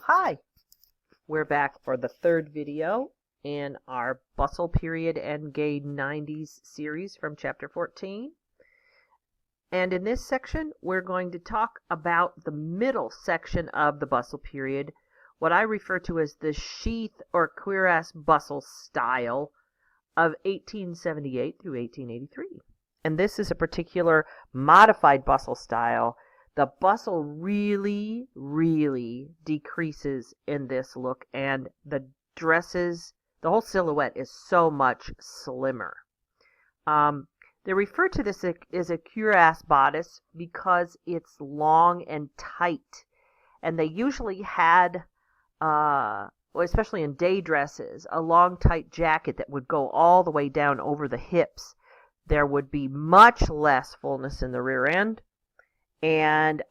Hi, we're back for the third video in our Bustle Period and Gay 90s series from Chapter 14. And in this section, we're going to talk about the middle section of the Bustle Period, what I refer to as the Sheath or Cuirass bustle style of 1878 through 1883. And this is a particular modified bustle style. The bustle really decreases in this look, and the dresses, the whole silhouette is so much slimmer. They refer to this as a cuirass bodice because it's long and tight, and they usually had, especially in day dresses, a long tight jacket that would go all the way down over the hips. There would be much less fullness in the rear end, and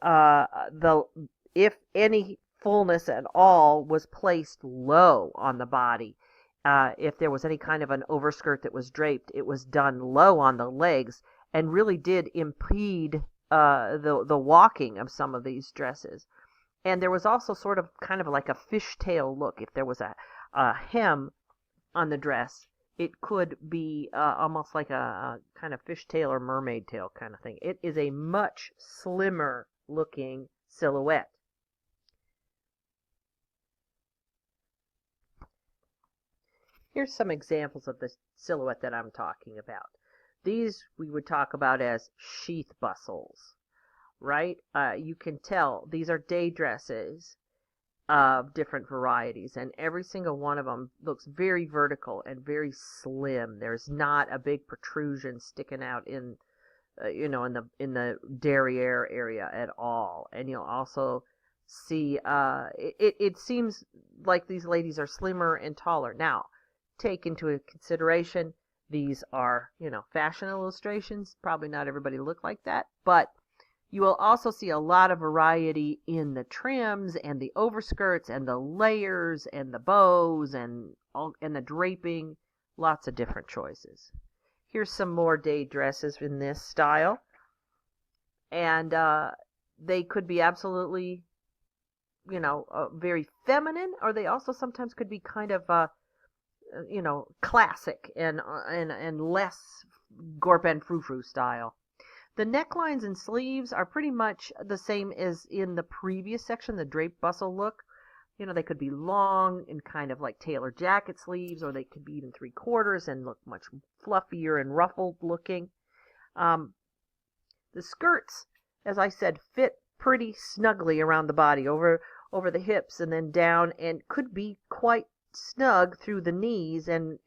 if any fullness at all was placed low on the body. If there was any kind of an overskirt that was draped, it was done low on the legs and really did impede the walking of some of these dresses. And there was also sort of kind of like a fishtail look. If there was a hem on the dress, it could be almost like a kind of fishtail or mermaid tail kind of thing. It is a much slimmer looking silhouette. Here's some examples of the silhouette that I'm talking about. These we would talk about as sheath bustles, right? You can tell these are day dresses of different varieties, and every single one of them looks very vertical and very slim. There's not a big protrusion sticking out in in the derriere area at all. And you'll also see it seems like these ladies are slimmer and taller. Now, take into consideration these are, fashion illustrations. Probably not everybody look like that, but you will also see a lot of variety in the trims and the overskirts and the layers and the bows and the draping. Lots of different choices. Here's some more day dresses in this style. And they could be absolutely, very feminine, or they also sometimes could be kind of, classic and less gorp and frou-frou style. The necklines and sleeves are pretty much the same as in the previous section, the draped bustle look. They could be long and kind of like tailor jacket sleeves, or they could be even 3/4 and look much fluffier and ruffled looking. The skirts, as I said, fit pretty snugly around the body, over the hips and then down, and could be quite snug through the knees and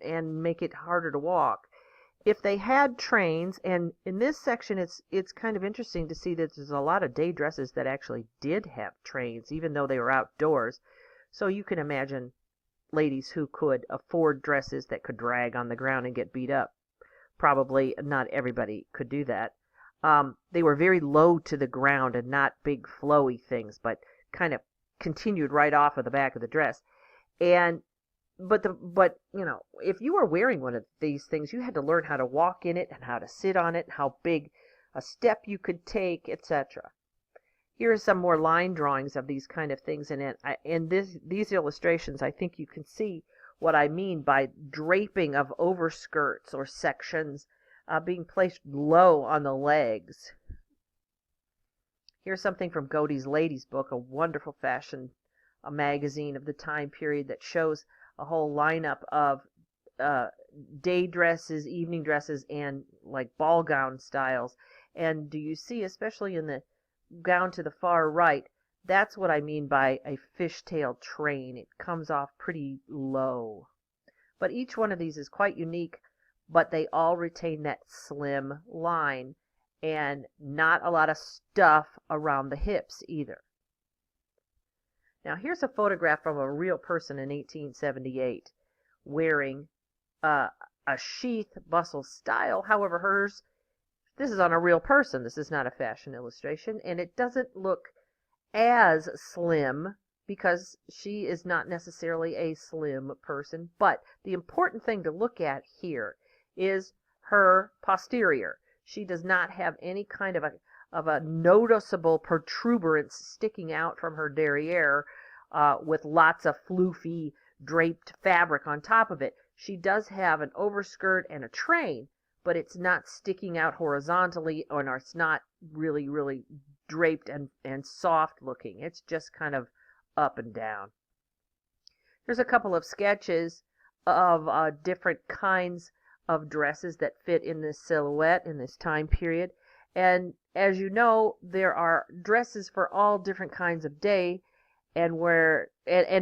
make it harder to walk. If they had trains, and in this section it's kind of interesting to see that there's a lot of day dresses that actually did have trains, even though they were outdoors. So you can imagine ladies who could afford dresses that could drag on the ground and get beat up. Probably not everybody could do that. They were very low to the ground and not big flowy things, but kind of continued right off of the back of the dress. And But if you were wearing one of these things, you had to learn how to walk in it and how to sit on it, and how big a step you could take, etc. Here are some more line drawings of these kind of things, and in these illustrations, I think you can see what I mean by draping of overskirts or sections being placed low on the legs. Here's something from Godey's Ladies book, a wonderful fashion magazine of the time period that shows a whole lineup of day dresses, evening dresses, and like ball gown styles. And do you see, especially in the gown to the far right, that's what I mean by a fishtail train. It comes off pretty low. But each one of these is quite unique, but they all retain that slim line and not a lot of stuff around the hips either. Now here's a photograph from a real person in 1878 wearing a sheath bustle style. However, this is on a real person. This is not a fashion illustration, and it doesn't look as slim because she is not necessarily a slim person. But the important thing to look at here is her posterior. She does not have any kind of a noticeable protuberance sticking out from her derriere with lots of floofy draped fabric on top of it. She does have an overskirt and a train, but it's not sticking out horizontally, or it's not really, really draped and soft looking. It's just kind of up and down. There's a couple of sketches of different kinds of dresses that fit in this silhouette in this time period. And as you know, there are dresses for all different kinds of day and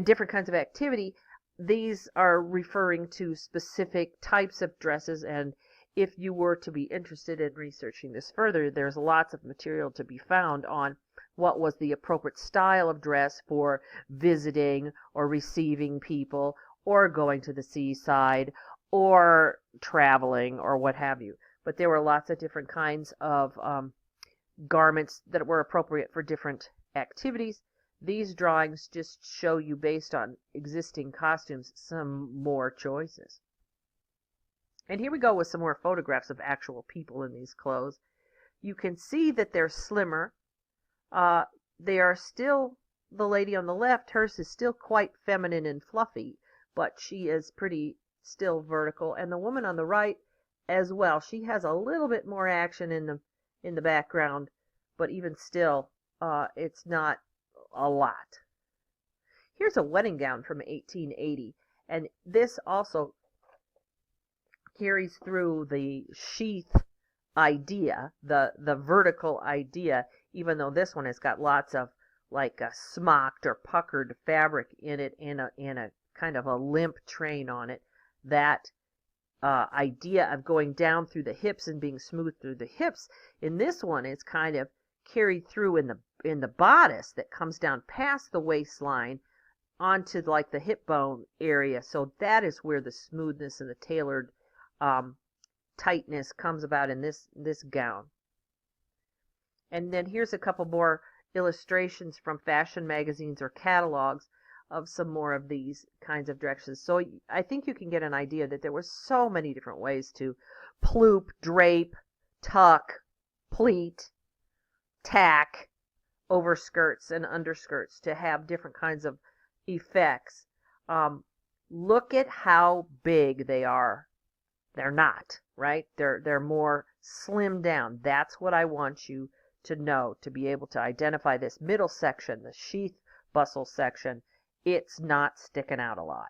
different kinds of activity. These are referring to specific types of dresses, and if you were to be interested in researching this further, there's lots of material to be found on what was the appropriate style of dress for visiting or receiving people or going to the seaside or traveling or what have you. But there were lots of different kinds of garments that were appropriate for different activities. These drawings just show you, based on existing costumes, some more choices. And here we go with some more photographs of actual people in these clothes. You can see that they're slimmer. They are still, the lady on the left, hers is still quite feminine and fluffy, but she is pretty still vertical. And the woman on the right as well, she has a little bit more action in the background, but even still, it's not a lot. Here's a wedding gown from 1880, and this also carries through the sheath idea, the vertical idea, even though this one has got lots of like a smocked or puckered fabric in it, and a kind of a limp train on it. That idea of going down through the hips and being smooth through the hips in this one is kind of carried through in the bodice that comes down past the waistline onto like the hip bone area. So that is where the smoothness and the tailored tightness comes about in this gown. And then here's a couple more illustrations from fashion magazines or catalogs of some more of these kinds of dresses. So I think you can get an idea that there were so many different ways to ploop, drape, tuck, pleat, tack overskirts and underskirts to have different kinds of effects. Look at how big they are. They're not, right? They're more slimmed down. That's what I want you to know, to be able to identify this middle section, the sheath bustle section. It's not sticking out a lot.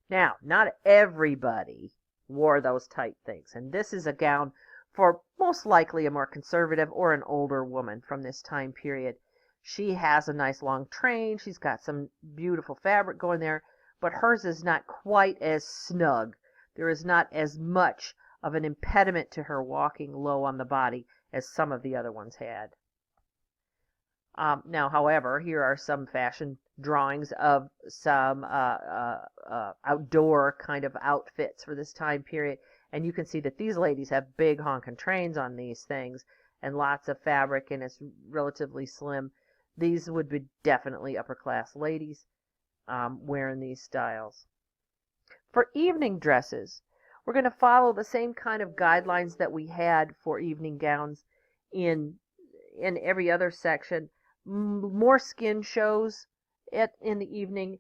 Now, not everybody wore those tight things, and this is a gown for most likely a more conservative or an older woman from this time period. She has a nice long train. She's got some beautiful fabric going there, but hers is not quite as snug. There is not as much of an impediment to her walking low on the body as some of the other ones had. Now, however, here are some fashion drawings of some outdoor kind of outfits for this time period. And you can see that these ladies have big honking trains on these things and lots of fabric, and it's relatively slim. These would be definitely upper class ladies wearing these styles. For evening dresses, we're going to follow the same kind of guidelines that we had for evening gowns in every other section. More skin shows in the evening,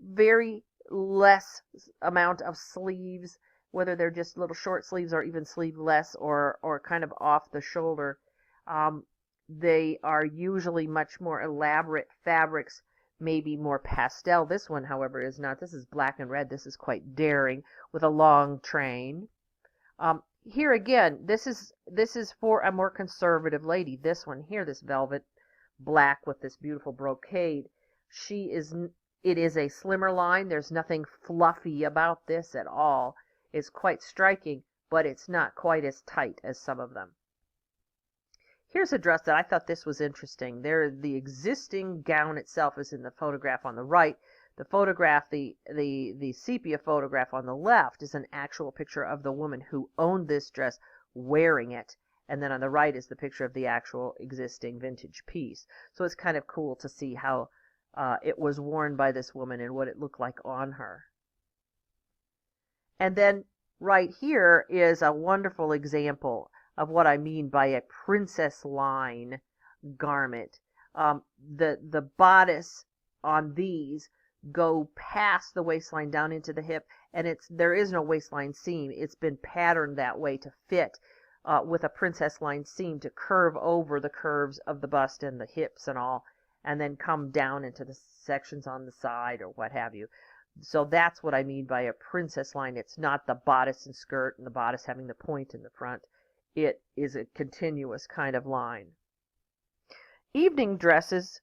very less amount of sleeves, whether they're just little short sleeves or even sleeveless or kind of off the shoulder. They are usually much more elaborate fabrics, maybe more pastel. This one, however, is not. This is black and red. This is quite daring with a long train. Here again, this is for a more conservative lady. This one here, this velvet black with this beautiful brocade. It is a slimmer line. There's nothing fluffy about this at all. It's quite striking, but it's not quite as tight as some of them. Here's a dress that I thought this was interesting. The existing gown itself is in the photograph on the right. The photograph, the sepia photograph on the left, is an actual picture of the woman who owned this dress wearing it. And then on the right is the picture of the actual existing vintage piece. So it's kind of cool to see how it was worn by this woman and what it looked like on her. And then right here is a wonderful example of what I mean by a princess line garment. The bodice on these go past the waistline down into the hip, and there is no waistline seam. It's been patterned that way to fit with a princess line seam to curve over the curves of the bust and the hips and all, and then come down into the sections on the side or what have you. So that's what I mean by a princess line. It's not the bodice and skirt and the bodice having the point in the front. It is a continuous kind of line. Evening dresses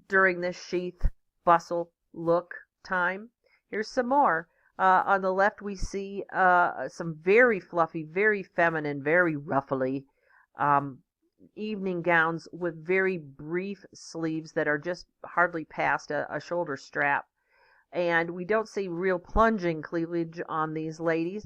during this sheath bustle look time. Here's some more. On the left we see some very fluffy, very feminine, very ruffly evening gowns with very brief sleeves that are just hardly past a shoulder strap. And we don't see real plunging cleavage on these ladies.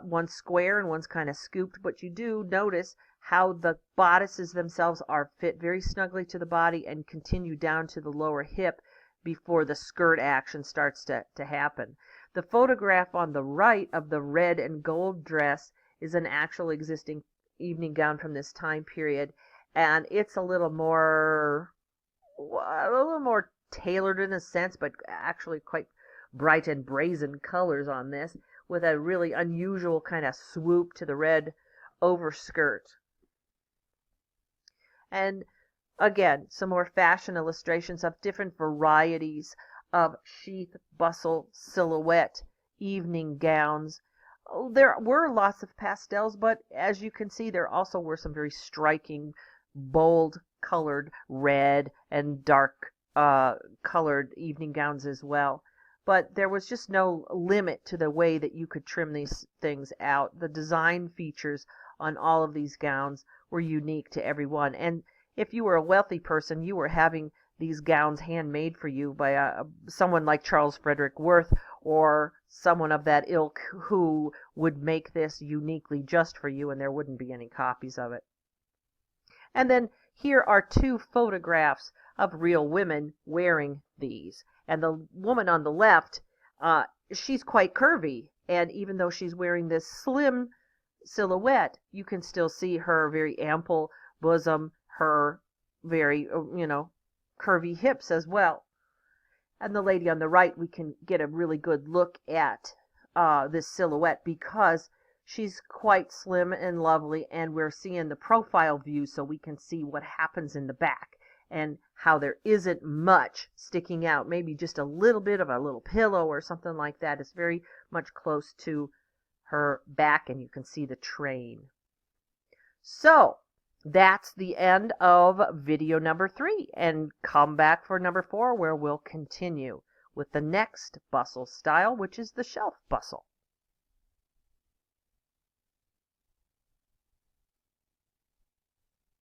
One's square and one's kind of scooped, but you do notice how the bodices themselves are fit very snugly to the body and continue down to the lower hip before the skirt action starts to happen. The photograph on the right of the red and gold dress is an actual existing evening gown from this time period, and it's a little more tailored in a sense, but actually quite bright and brazen colors on this, with a really unusual kind of swoop to the red overskirt. And again, some more fashion illustrations of different varieties of sheath bustle silhouette evening gowns. There were lots of pastels, but as you can see, there also were some very striking, bold colored red and dark colored evening gowns as well. But there was just no limit to the way that you could trim these things out. The design features on all of these gowns were unique to everyone. And if you were a wealthy person, you were having these gowns handmade for you by someone like Charles Frederick Worth or someone of that ilk who would make this uniquely just for you, and there wouldn't be any copies of it. And then here are two photographs of real women wearing these. And the woman on the left, she's quite curvy, and even though she's wearing this slim silhouette, you can still see her very ample bosom, her very, curvy hips as well. And the lady on the right, we can get a really good look at this silhouette because she's quite slim and lovely, and we're seeing the profile view so we can see what happens in the back and how there isn't much sticking out, maybe just a little bit of a little pillow or something like that. It's very much close to her back, and you can see the train. So that's the end of video number 3, and come back for number 4 where we'll continue with the next bustle style, which is the shelf bustle.